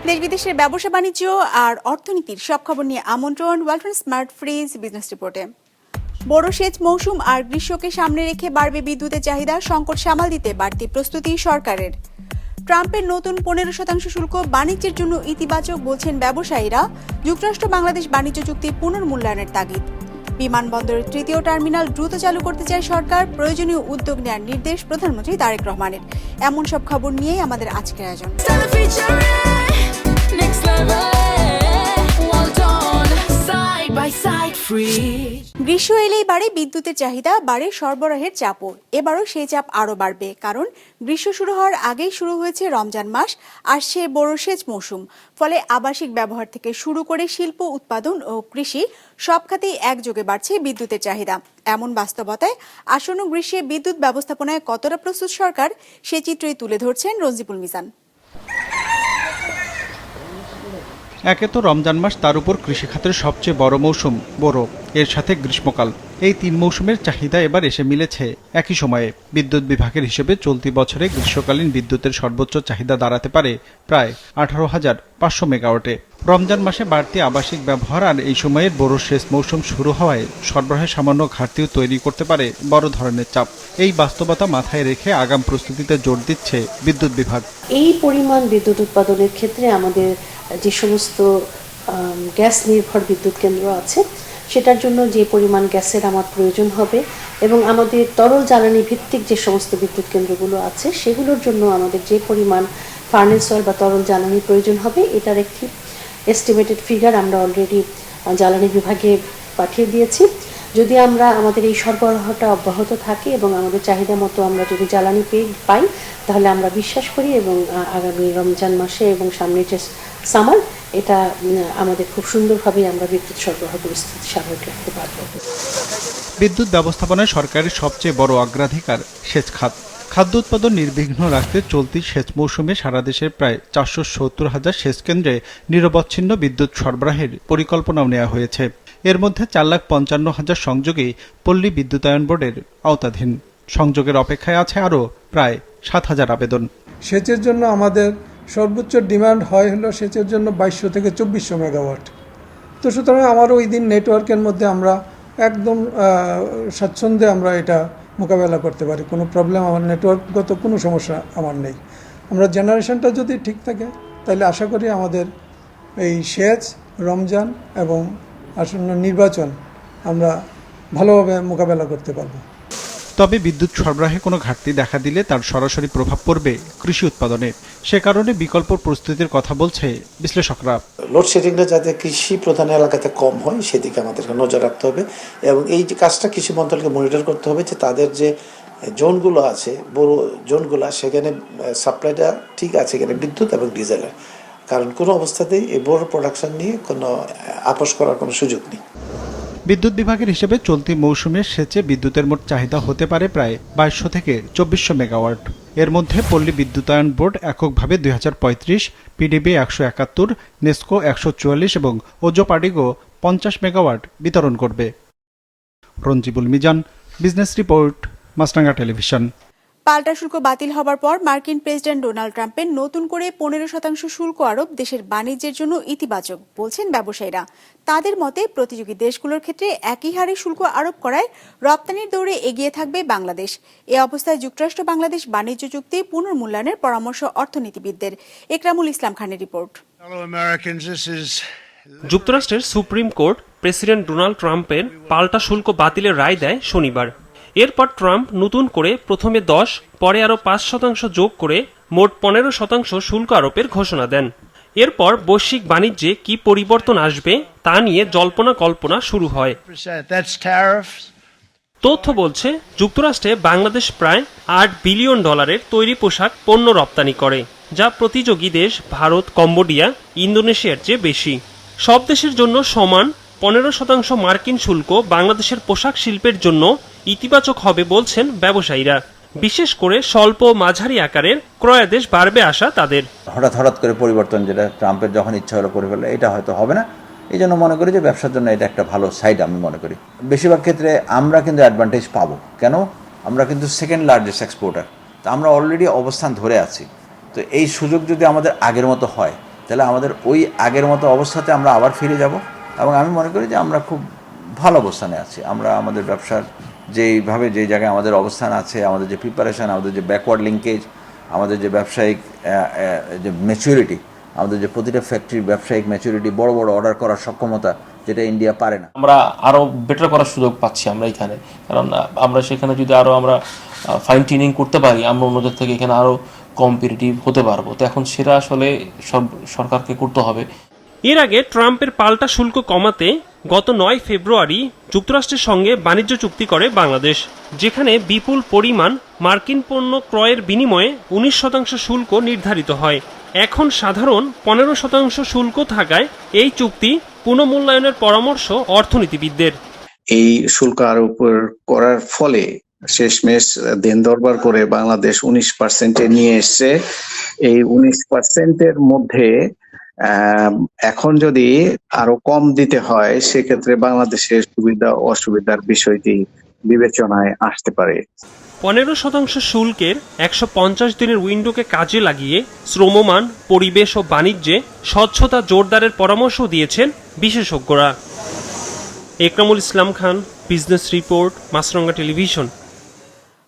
দেশ বিদেশের ব্যবসা বাণিজ্য আর অর্থনীতির সব খবর নিয়ে আমন্ত্রণ ওয়ালটন স্মার্ট ফ্রিজ বিজনেস রিপোর্টে। বড় সেচ মৌসুম আর গ্রীষ্মকে সামনে রেখে বাড়বে বিদ্যুতের চাহিদা, সংকট সামাল দিতে বাড়তি প্রস্তুতি সরকারের। ট্রাম্পের নতুন 15% শুল্ক বাণিজ্যের জন্য ইতিবাচক বলছেন ব্যবসায়ীরা। যুক্তরাষ্ট্র বাংলাদেশ বাণিজ্য চুক্তি পুনর্মূল্যায়নের তাগিদ। বিমানবন্দরের তৃতীয় টার্মিনাল দ্রুত চালু করতে চায় সরকার, প্রয়োজনীয় উদ্যোগ নেওয়ার নির্দেশ প্রধানমন্ত্রী তারেক রহমানের। এমন সব খবর নিয়েই আমাদের আজকের আয়োজন। গ্রীষ্ম এলেই বাড়ে বিদ্যুতের চাহিদা, বাড়ে সরবরাহের চাপও। এবারও সেই চাপ আরও বাড়বে, কারণ গ্রীষ্ম শুরু হওয়ার আগেই শুরু হয়েছে রমজান মাস, আসছে বড় সেচ মৌসুম। ফলে আবাসিক ব্যবহার থেকে শুরু করে শিল্প উৎপাদন ও কৃষি সব খাতেই একযোগে বাড়ছে বিদ্যুতের চাহিদা। এমন বাস্তবতায় আসন্ন গ্রীষ্মে বিদ্যুৎ ব্যবস্থাপনায় কতটা প্রস্তুত সরকার, সে চিত্রই তুলে ধরছেন রঞ্জিবুল মিজান। একে তো রমজান মাস, তার উপর কৃষিখাতের সবচেয়ে বড় মৌসুম বোরো, এর সাথে গ্রীষ্মকাল। এই 3 মৌসুমের চাহিদা এবার এসে মিলেছে একই সময়ে। বিদ্যুৎ বিভাগের হিসেবে চলতি বছরে গ্রীষ্মকালীন বিদ্যুতের সর্বোচ্চ চাহিদা দাঁড়াতে পারে প্রায় 18,500 মেগাওয়াটে। রমজান মাসে বাড়তি আবাসিক ব্যবহার আর এই সময়ের বড় সেচ মৌসুম শুরু হওয়ায় সরবরাহের সামান্য ঘাটতিও তৈরি করতে পারে বড় ধরনের চাপ। এই বাস্তবতা মাথায় রেখে আগাম প্রস্তুতিতে জোর দিচ্ছে বিদ্যুৎ বিভাগ। এই পরিমাণ বিদ্যুৎ উৎপাদনের ক্ষেত্রে আমাদের যে সমস্ত গ্যাস নির্ভর বিদ্যুৎ কেন্দ্র আছে, সেটার জন্য যে পরিমাণ গ্যাসের আমার প্রয়োজন হবে এবং আমাদের তরল জ্বালানি ভিত্তিক যে সমস্ত বিদ্যুৎ কেন্দ্রগুলো আছে সেগুলোর জন্য আমাদের যে পরিমাণ ফার্নেস অয়েল বা তরল জ্বালানি প্রয়োজন হবে, এটার একটি এস্টিমেটেড ফিগার আমরা অলরেডি জ্বালানি বিভাগে পাঠিয়ে দিয়েছি। যদি আমরা আমাদের এই সরবরাহটা অব্যাহত থাকে এবং আমাদের চাহিদা মতো আমরা যদি জ্বালানি পাই, তাহলে আমরা বিশ্বাস করি এবং আগামী রমজান মাসে এবং সামনে যে সামার, এটা আমাদের খুব সুন্দরভাবে আমরা বিদ্যুৎ সরবরাহ পরিস্থিতি স্বাভাবিক রাখতে পারব। বিদ্যুৎ ব্যবস্থাপনায় সরকারের সবচেয়ে বড় অগ্রাধিকার সেচ খাত। খাদ্য উৎপাদন নির্বিঘ্ন রাখতে চলতি সেচ মৌসুমে সারা দেশের প্রায় 470,000 সেচ কেন্দ্রে নিরবচ্ছিন্ন বিদ্যুৎ সরবরাহের পরিকল্পনাও নেওয়া হয়েছে। এর মধ্যে 4,55,000 সংযোগই পল্লী বিদ্যুতায়ন বোর্ডের আওতাধীন। সংযোগের অপেক্ষায় আছে আরও প্রায় 7,000 আবেদন। সেচের জন্য আমাদের সর্বোচ্চ ডিমান্ড হয় হলো সেচের জন্য 2200 থেকে 2400 মেগাওয়াট। তো সুতরাং আমার ওই দিন নেটওয়ার্কের মধ্যে আমরা একদম স্বাচ্ছন্দ্যে আমরা এটা মোকাবেলা করতে পারি। কোনো প্রবলেম, আমার নেটওয়ার্কগত কোনো সমস্যা আমার নেই। আমরা জেনারেশনটা যদি ঠিক থাকে, তাহলে আশা করি আমাদের এই সেচ, রমজান এবং আসন্ন নির্বাচন আমরা ভালোভাবে মোকাবেলা করতে পারব। তবে বিদ্যুৎ সরবরাহে কোনো ঘাটতি দেখা দিলে তার সরাসরি প্রভাব পড়বে কৃষি উৎপাদনে। সে কারণে বিকল্প প্রস্তুতির কথা বলছে বিশ্লেষকরা। লোডশেডিংটা যাতে কৃষি প্রধান এলাকাতে কম হয়, সেদিকে আমাদেরকে নজর রাখতে হবে এবং এই যে কাজটা কৃষি মন্ত্রণালয়কে মনিটর করতে হবে যে তাদের যে জোনগুলো আছে, বড় জোনগুলো, সেখানে সাপ্লাইটা ঠিক আছে কিনা বিদ্যুৎ এবং ডিজেলের। কারণ কোনো অবস্থাতেই এই বড় প্রোডাকশন নিয়ে কোনো আপোষ করার কোনো সুযোগ নেই। বিদ্যুৎ বিভাগের হিসেবে চলতি মৌসুমে সেচে বিদ্যুতের মোট চাহিদা হতে পারে প্রায় 2200 থেকে 2400 মেগাওয়াট। এর মধ্যে পল্লী বিদ্যুতায়ন বোর্ড এককভাবে 2035, পিডিবি 171, নেসকো 144 এবং ওজো পাডিগো 50 মেগাওয়াট বিতরণ করবে। রঞ্জিবুল মিজান, বিজনেস রিপোর্ট, মাছরাঙা টেলিভিশন। পাল্টা শুল্ক বাতিল হবার পর মার্কিন প্রেসিডেন্ট ডোনাল্ড ট্রাম্পের নতুন করে 15% শুল্ক আরোপ দেশের বাণিজ্যের জন্য ইতিবাচক বলছেন ব্যবসায়ীরা। তাদের মতে প্রতিযোগী দেশগুলোর ক্ষেত্রে একই হারে শুল্ক আরোপ করায় রপ্তানির দৌড়ে এগিয়ে থাকবে বাংলাদেশ। এ অবস্থায় যুক্তরাষ্ট্র বাংলাদেশ বাণিজ্য চুক্তি পুনর্মূল্যায়নের পরামর্শ অর্থনীতিবিদদের। একরামুল ইসলাম খানের রিপোর্ট। যুক্তরাষ্ট্রের সুপ্রিম কোর্ট প্রেসিডেন্ট ডোনাল্ড ট্রাম্পের পাল্টা শুল্ক বাতিলের রায় দেয় শনিবার। এরপর ট্রাম্প নতুন করে প্রথমে 10, পরে আরও 5% যোগ করে মোট 15% শুল্ক আরোপের ঘোষণা দেন। এরপর বৈশ্বিক বাণিজ্যে কি পরিবর্তন আসবে তা নিয়ে জল্পনা কল্পনা শুরু হয়। তথ্য বলছে যুক্তরাষ্ট্রে বাংলাদেশ প্রায় $8 বিলিয়ন তৈরি পোশাক পণ্য রপ্তানি করে, যা প্রতিযোগী দেশ ভারত, কম্বোডিয়া, ইন্দোনেশিয়ার চেয়ে বেশি। সব দেশের জন্য সমান 15% মার্কিন শুল্ক বাংলাদেশের পোশাক শিল্পের জন্য ইতিবাচক হবে বলছেন ব্যবসায়ীরা। বিশেষ করে স্বল্প মাঝারি আকারের ক্রয়াদেশ বাড়বে আশা তাদের। হঠাৎ করে পরিবর্তন, যেটা ট্রাম্পের যখন ইচ্ছা হলো করে ফেললো, এটা হয়তো হবে না। এই জন্য মনে করি যে ব্যবসার জন্য এটা একটা ভালো সাইড আমি মনে করি। বেশিরভাগ ক্ষেত্রে আমরা কিন্তু অ্যাডভান্টেজ পাবো। কেন? আমরা কিন্তু সেকেন্ড লার্জেস্ট এক্সপোর্টার, তো আমরা অলরেডি অবস্থান ধরে আছি। তো এই সুযোগ যদি আমাদের আগের মতো হয়, তাহলে আমাদের ওই আগের মতো অবস্থাতে আমরা আবার ফিরে যাব এবং আমি মনে করি যে আমরা খুব ভালো অবস্থানে আছি। আমরা আমাদের ব্যবসার যেইভাবে যে জায়গায় আমাদের অবস্থান আছে, আমাদের যে প্রিপারেশন, আমাদের যে ব্যাকওয়ার্ড লিঙ্কেজ, আমাদের যে ব্যবসায়িক যে ম্যাচুরিটি, আমাদের যে প্রতিটা ফ্যাক্টরির ব্যবসায়িক ম্যাচুরিটি, বড় বড় অর্ডার করার সক্ষমতা, যেটা ইন্ডিয়া পারে না। আমরা আরও বেটার করার সুযোগ পাচ্ছি আমরা এখানে, কারণ আমরা সেখানে যদি আরও আমরা ফাইন টিউনিং করতে পারি, আমরা অন্যদের থেকে এখানে আরও কম্পিটিটিভ হতে পারবো। তো এখন সেটা আসলে সব সরকারকে করতে হবে। এর আগে ট্রাম্পের পাল্টা শুল্ক কমাতে গত 9 ফেব্রুয়ারি যুক্তরাষ্ট্রের সঙ্গে বাণিজ্য চুক্তি করে বাংলাদেশ, যেখানে বিপুল পরিমাণ মার্কিন পণ্য ক্রয়ের বিনিময়ে 19% শুল্ক নির্ধারিত হয়। এখন সাধারণ 15% শুল্ক থাকায় এই চুক্তি পুনঃমূল্যায়নের পরামর্শ অর্থনীতিবিদদের। এই শুল্ক আরোপ করার ফলে শেষমেশ দেন দরবার করে বাংলাদেশ 19% নিয়ে এসছে। এই 19% মধ্যে এখন যদি আরো কম দিতে হয়, সেক্ষেত্রে বাংলাদেশের সুবিধা অসুবিধার বিষয়টি বিবেচনায় আসতে পারে। 15% শুল্কের 150 দিনের উইন্ডোকে কাজে লাগিয়ে শ্রমমান, পরিবেশ ও বাণিজ্যে স্বচ্ছতা জোরদারের পরামর্শ দিয়েছেন বিশেষজ্ঞরা। একরামুল ইসলাম খান, বিজনেস রিপোর্ট, মাছরাঙ্গা টেলিভিশন।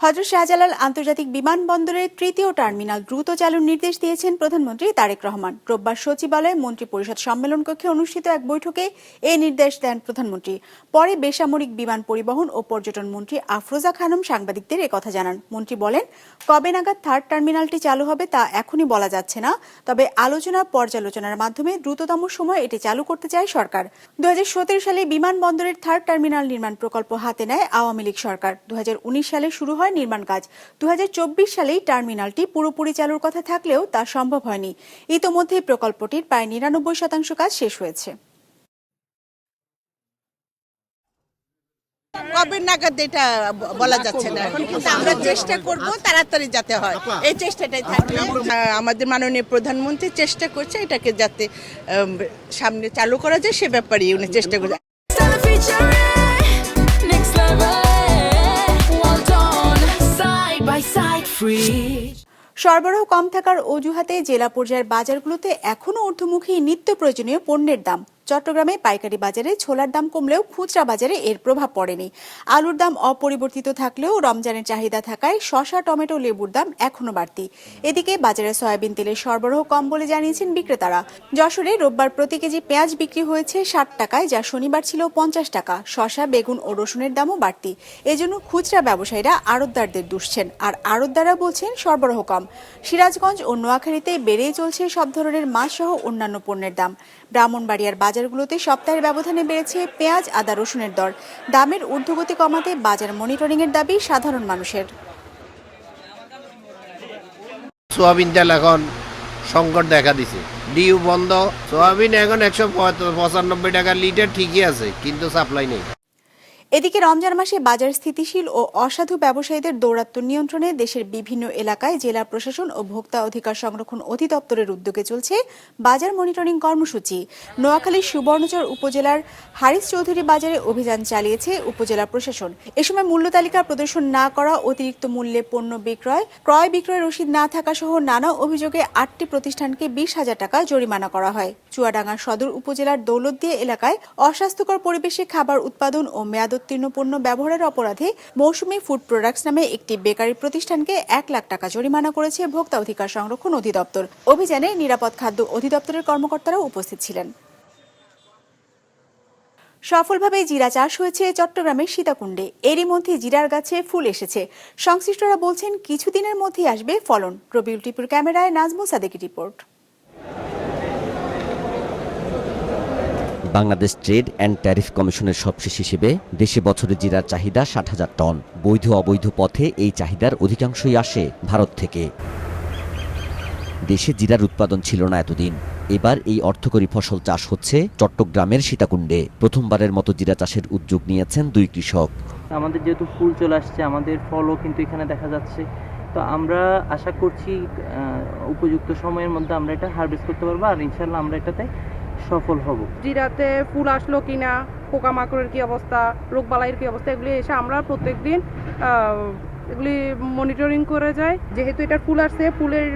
হযরত শাহজালাল আন্তর্জাতিক বিমানবন্দরের তৃতীয় টার্মিনাল দ্রুত চালুর নির্দেশ দিয়েছেন প্রধানমন্ত্রী তারেক রহমান। রোববার সচিবালয়ে মন্ত্রিপরিষদ সম্মেলন কক্ষে অনুষ্ঠিত এক বৈঠকে এই নির্দেশ দেন প্রধানমন্ত্রী। পরে বেসামরিক বিমান পরিবহন ও পর্যটন মন্ত্রী আফরোজা খানম সাংবাদিকদের একথা জানান। মন্ত্রী বলেন, কবে নাগাদ থার্ড টার্মিনালটি চালু হবে তা এখনই বলা যাচ্ছে না, তবে আলোচনা পর্যালোচনার মাধ্যমে দ্রুততম সময়ে এটি চালু করতে চায় সরকার। 2017 সালে বিমানবন্দরের থার্ড টার্মিনাল নির্মাণ প্রকল্প হাতে নেয় আওয়ামী লীগ সরকার। 2019 সালে শুরু হয় নির্মাণ কাজ। 2024 সালেই টার্মিনালটি পুরোপুরি চালুর কথা থাকলেও তা সম্ভব হয়নি। ইতোমধ্যে প্রকল্পটির প্রায় 99% কাজ শেষ হয়েছে। কবে নাগাদ এটা বলা যাচ্ছে না এখন, কিন্তু আমরা চেষ্টা করব তাড়াতাড়ি যাতে হয়, এই চেষ্টাটাই থাকবে। আমাদের মাননীয় প্রধানমন্ত্রী চেষ্টা করছে এটাকে যাতে সামনে চালু করা যায়, সে ব্যাপারে উনি চেষ্টা করছে। সরবরাহ কম থাকার অজুহাতে জেলা পর্যায়ের বাজারগুলোতে এখনও ঊর্ধ্বমুখী নিত্য প্রয়োজনীয় পণ্যের দাম। চট্টগ্রামে পাইকারি বাজারে ছোলার দাম কমলেও খুচরা বাজারে এর প্রভাব পড়েনি। আলুর দাম অপরিবর্তিত থাকলেও রমজানের চাহিদা থাকায় শসা, টমেটো, লেবুর দাম এখনো বাড়তি। এদিকে বাজারে সয়াবিন তেলের সরবরাহ কম বলে জানিয়েছেন বিক্রেতারা। যশোরে রোববার প্রতি কেজি পেঁয়াজ বিক্রি হয়েছে 60 টাকায়, যা শনিবার ছিল 50 টাকা। শসা, বেগুন ও রসুনের দামও বাড়তি। এজন্য খুচরা ব্যবসায়ীরা আড়তদারদের দুষছেন, আর আড়তদাররা বলছেন সরবরাহ কম। সিরাজগঞ্জ ও নোয়াখালীতে বেড়েই চলছে সব ধরনের মাছ সহ অন্যান্য পণ্যের দাম। ব্রাহ্মণবাড়িয়ার বাজারগুলোতে সপ্তাহের ব্যবধানে বেড়েছে পেঁয়াজ, আদা, রসুনের দর। দামের ঊর্ধ্বগতি কমাতে বাজার মনিটরিং এর দাবি সাধারণ মানুষের। সোয়াবিন তেল এখন সংকট দেখা দিছে, ডিউ বন্ধ। সোয়াবিন এখন 195 টাকা লিটার, ঠিকই আছে, কিন্তু সাপ্লাই নেই। এদিকে রমজান মাসে বাজার স্থিতিশীল ও অসাধু ব্যবসায়ীদের দৌরাত্ম্য নিয়ন্ত্রণে দেশের বিভিন্ন এলাকায় জেলা প্রশাসন ও ভোক্তা অধিকার সংরক্ষণ অধিদপ্তরের উদ্যোগে চলছে বাজার মনিটরিং কর্মসূচি। নোয়াখালীর সুবর্ণচর উপজেলার হারিস চৌধুরী বাজারে অভিযান চালিয়েছে উপজেলা প্রশাসন। এ সময় মূল্য তালিকা প্রদর্শন না করা, অতিরিক্ত মূল্যে পণ্য বিক্রয়, ক্রয় বিক্রয় রসিদ না থাকা সহ নানা অভিযোগে 8টি প্রতিষ্ঠানকে 20,000 টাকা জরিমানা করা হয়। চুয়াডাঙ্গা সদর উপজেলার দৌলতদিয়া এলাকায় অস্বাস্থ্যকর পরিবেশে খাবার উৎপাদন ও মেয়াদোত্তীর্ণ পণ্য ব্যবহারের অপরাধে মৌসুমী ফুড প্রোডাক্টস নামে একটি বেকারি প্রতিষ্ঠানকে 1 লাখ টাকা জরিমানা করেছে ভোক্তা অধিকার সংরক্ষণ অধিদপ্তর। অভিযানে নিরাপদ খাদ্য অধিদপ্তরের কর্মকর্তারাও উপস্থিত ছিলেন। সফলভাবে জিরা চাষ হয়েছে চট্টগ্রামের সীতাকুণ্ডে। এরই মধ্যে জিরার গাছে ফুল এসেছে। সংশ্লিষ্টরা বলছেন কিছুদিনের মধ্যেই আসবে ফলন। রবিউল টিপুর ক্যামেরায় নাজমুল সাদেকের report. Bangladesh trade and tariff কমিশনের সবশেষ হিসেবে দেশে বছরে জিরার চাহিদা 60,000 টন। বৈধ অবৈধ পথে এই চাহিদার অধিকাংশই আসে ভারত থেকে। দেশে জিরার উৎপাদন ছিল না এতদিন। এবার এই অর্থকরী ফসল চাষ হচ্ছে চট্টগ্রামের সীতাকুণ্ডে। প্রথমবারের মতো জিরা চাষের উদ্যোগ নিয়েছেন 2 কৃষক। আমাদের যেহেতু ফুল চলে আসছে, আমাদের ফলও কিন্তু এখানে দেখা যাচ্ছে, তো আমরা আশা করছি উপযুক্ত সময়ের মধ্যে আমরা এটা হারভেস্ট করতে পারবো, আর ইনশাল্লাহ আমরা এটাতে সফল হব। জিরাতে ফুল আসলো কিনা, পোকামাকড়ের কি অবস্থা, রোগবালাইয়ের কি অবস্থা, এগুলি এসে আমরা প্রত্যেকদিন এগুলি মনিটরিং করে যাই। যেহেতু এটা ফুল আসছে, ফুলের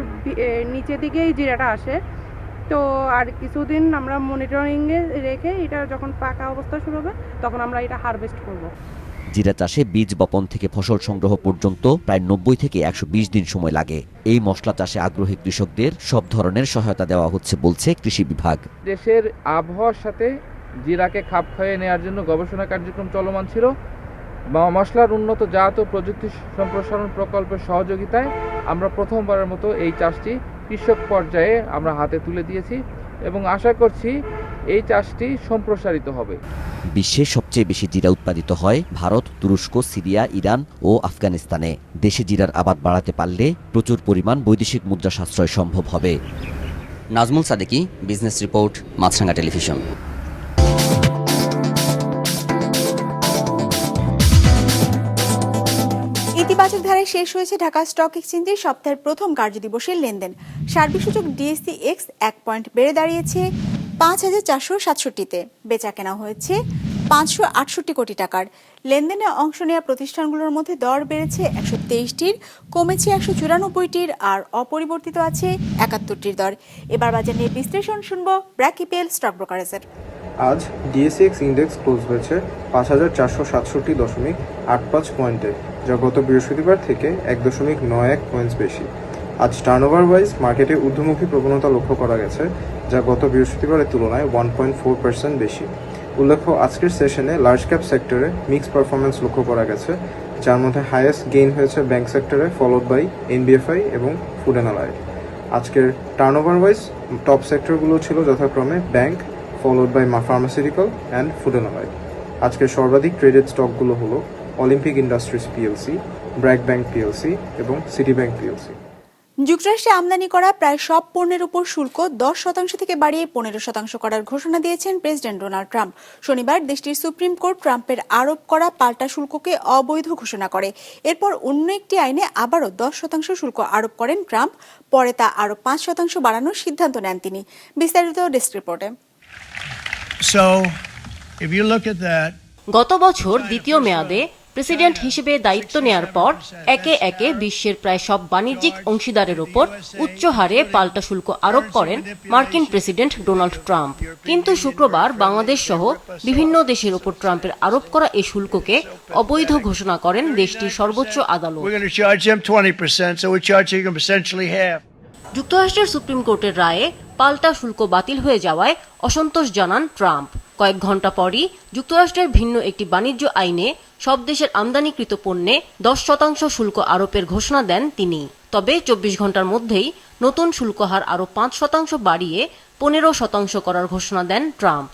নিচে দিকেই জিরাটা আসে, তো আর কিছুদিন আমরা মনিটরিংয়ে রেখে এটা যখন পাকা অবস্থা শুরু হবে তখন আমরা এটা হারভেস্ট করব। জিরা চাষে বীজ বপন থেকে ফসল সংগ্রহ পর্যন্ত প্রায় 90 থেকে 120 দিন সময় লাগে। এই মশলা চাষে আগ্রহী কৃষকদের সব ধরনের সহায়তা দেওয়া হচ্ছে বলছে কৃষি বিভাগ। দেশের আবহাওয়ার সাথে জিরাকে খাপ খাইয়ে নেওয়ার জন্য গবেষণা কার্যক্রম চলমান ছিল। মশলার উন্নত জাত ও প্রযুক্তি সম্প্রসারণ প্রকল্পের সহযোগিতায় আমরা প্রথমবারের মতো এই চাষটি কৃষক পর্যায়ে আমরা হাতে তুলে দিয়েছি এবং আশা করছি এই চাষটি সম্প্রসারিত হবে। বিশ্বে সবচেয়ে বেশি জিরা উৎপাদিত হয় ভারত, তুরস্ক, সিরিয়া, ইরান ও আফগানিস্তানে। দেশে জিরার আবাদ বাড়াতে পারলে প্রচুর পরিমাণ বৈদেশিক মুদ্রা সাশ্রয় সম্ভব হবে। নাজমুল সাদেকি, বিজনেস রিপোর্ট, মাছরাঙ্গা টেলিভিশন। ইতিবাচক ধারায় শেষ হয়েছে ঢাকা স্টক এক্সচেঞ্জের সপ্তাহের প্রথম কার্যদিবসের লেনদেন। সার্বিক সূচক ডিএসসি এক্স 1 পয়েন্ট বেড়ে দাঁড়িয়েছে ৫,৪৬৭তে। বেচা কেনা হয়েছে ৫৬৮ কোটি টাকার। লেনদেনে অংশ নেওয়া প্রতিষ্ঠানগুলোর মধ্যে দর বেড়েছে ১২৩টির, কমেছে ১৯৪টির, আর অপরিবর্তিত আছে ৭১টির দর। এবার বাজার নিয়ে বিশ্লেষণ শুনবো ব্র্যাক ইপিএল স্টক ব্রোকারেজের। আজ ডিএসসিএক্স ইন্ডেক্স ক্লোজ হয়েছে ৫,৪৬৭.৮৫ পয়েন্টে, যা গত বৃহস্পতিবার থেকে ১.৯১ পয়েন্টস বেশি। আজ টার্নওভার ওয়াইজ মার্কেটে ঊর্ধ্বমুখী প্রবণতা লক্ষ্য করা গেছে, যা গত বৃহস্পতিবারের তুলনায় 1.4% বেশি। উল্লেখ্য, আজকের সেশনে লার্জ ক্যাপ সেক্টরে মিক্সড পারফরমেন্স লক্ষ্য করা গেছে, যার মধ্যে হাইয়েস্ট গেইন হয়েছে ব্যাংক সেক্টরে, ফলোড বাই এনবিএফআই এবং ফুড অ্যান্ড অ্যালাইড। আজকের টার্নওভার ওয়াইজ টপ সেক্টরগুলো ছিল যথাক্রমে bank, followed by pharmaceutical and food and allied. আজকের সর্বাধিক ট্রেডেড স্টকগুলো হলো Olympic industries PLC, BRAC bank PLC এবং সিটি ব্যাংক পিএলসি। যুক্তরাষ্ট্রে আমদানি করা প্রায় সব পণ্যের উপর শুল্ক 10% থেকে বাড়িয়ে 15% করার ঘোষণা দিয়েছেন প্রেসিডেন্ট ডোনাল্ড ট্রাম্প। শনিবার দেশটির সুপ্রিম কোর্ট ট্রাম্পের আরোপ করা পাল্টা শুল্ককে অবৈধ ঘোষণা করে। এরপর অন্য একটি আইনে আবারও 10% শুল্ক আরোপ করেন ট্রাম্প। পরে তা আরও 5% বাড়ানোর সিদ্ধান্ত নেন তিনি। বিস্তারিত ডেস্ক রিপোর্টে। গত বছর দ্বিতীয় মেয়াদে প্রেসিডেন্ট হিসেবে দায়িত্ব নেয়ার পর একে একে বিশ্বের প্রায় সব বাণিজ্যিক অংশীদারের ওপর উচ্চ হারে পাল্টা শুল্ক আরোপ করেন মার্কিন প্রেসিডেন্ট ডোনাল্ড ট্রাম্প। কিন্তু শুক্রবার বাংলাদেশ সহ বিভিন্ন দেশের ওপর ট্রাম্পের আরোপ করা এই শুল্ককে অবৈধ ঘোষণা করেন দেশটির সর্বোচ্চ আদালত। যুক্তরাষ্ট্রের সুপ্রিম কোর্টের রায়ে পাল্টা শুল্ক বাতিল হয়ে যাওয়ায় অসন্তোষ জানান ট্রাম্প। কয়েক ঘণ্টা পরই যুক্তরাষ্ট্রের ভিন্ন একটি বাণিজ্য আইনে সব দেশের আমদানিকৃত পণ্যে 10% শুল্ক আরোপের ঘোষণা দেন তিনি। তবে 24 ঘণ্টার মধ্যেই নতুন শুল্ক হার আরও 5% বাড়িয়ে 15% করার ঘোষণা দেন ট্রাম্প।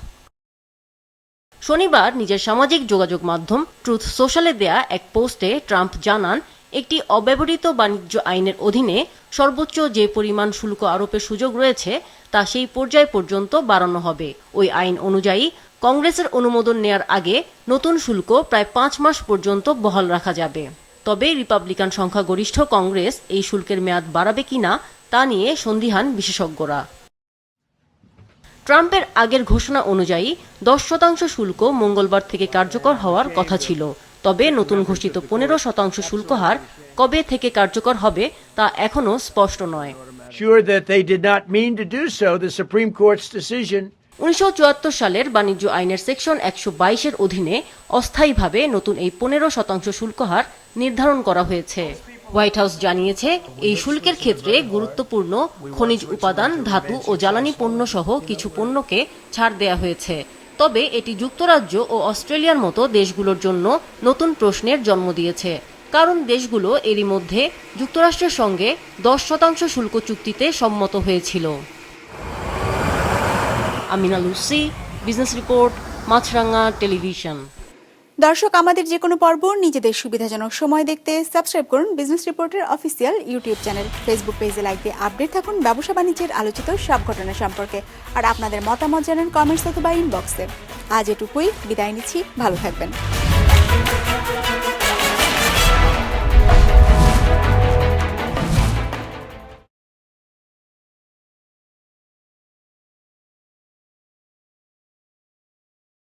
শনিবার নিজের সামাজিক যোগাযোগ মাধ্যম ট্রুথ সোশ্যালে দেয়া এক পোস্টে ট্রাম্প জানান, একটি অব্যবহৃত বাণিজ্য আইনের অধীনে সর্বোচ্চ যে পরিমাণ শুল্ক আরোপের সুযোগ রয়েছে তা সেই পর্যায় পর্যন্ত বাড়ানো হবে। ওই আইন অনুযায়ী কংগ্রেসের অনুমোদন নেয়ার আগে নতুন শুল্ক প্রায় 5 মাস পর্যন্ত বহাল রাখা যাবে। তবে রিপাবলিকান সংখ্যাগরিষ্ঠ কংগ্রেস এই শুল্কের মেয়াদ বাড়াবে কিনা তা নিয়ে সন্দিহান বিশেষজ্ঞরা। ট্রাম্পের আগের ঘোষণা অনুযায়ী 10% শুল্ক মঙ্গলবার থেকে কার্যকর হওয়ার কথা ছিল। তবে নতুন ঘোষিত 15% শুল্ক হার কবে থেকে কার্যকর হবে তা এখনো স্পষ্ট নয়। 1974 সালের বাণিজ্য আইনের সেকশন 122-এর অধীনে অস্থায়ীভাবে নতুন এই 15% শুল্ক হার নির্ধারণ করা হয়েছে। হোয়াইট হাউস জানিয়েছে, এই শুল্কের ক্ষেত্রে গুরুত্বপূর্ণ খনিজ উপাদান, ধাতু ও জ্বালানি পণ্য সহ কিছু পণ্যকে ছাড় দেয়া হয়েছে। তবে এটি যুক্তরাজ্য ও অস্ট্রেলিয়ার মতো দেশগুলোর জন্য নতুন প্রশ্নের জন্ম দিয়েছে, কারণ দেশগুলো এরই মধ্যে যুক্তরাষ্ট্রের সঙ্গে 10% শুল্ক চুক্তিতে সম্মত হয়েছিল। আমিনা লুসি, বিজনেস রিপোর্ট, মাছরাঙ্গা টেলিভিশন। দর্শক, আমাদের যে কোনো পর্ব নিজেদের সুবিধাজনক সময় দেখতে সাবস্ক্রাইব করুন বিজনেস রিপোর্টের অফিসিয়াল ইউটিউব চ্যানেল। ফেসবুক পেজে লাইক দিয়ে আপডেট থাকুন ব্যবসা বাণিজ্যের আলোচিত সব ঘটনা সম্পর্কে। আর আপনাদের মতামত জানান কমেন্টস অথবা ইনবক্সে। আজ এটুকুই, বিদায় নিচ্ছি, ভালো থাকবেন।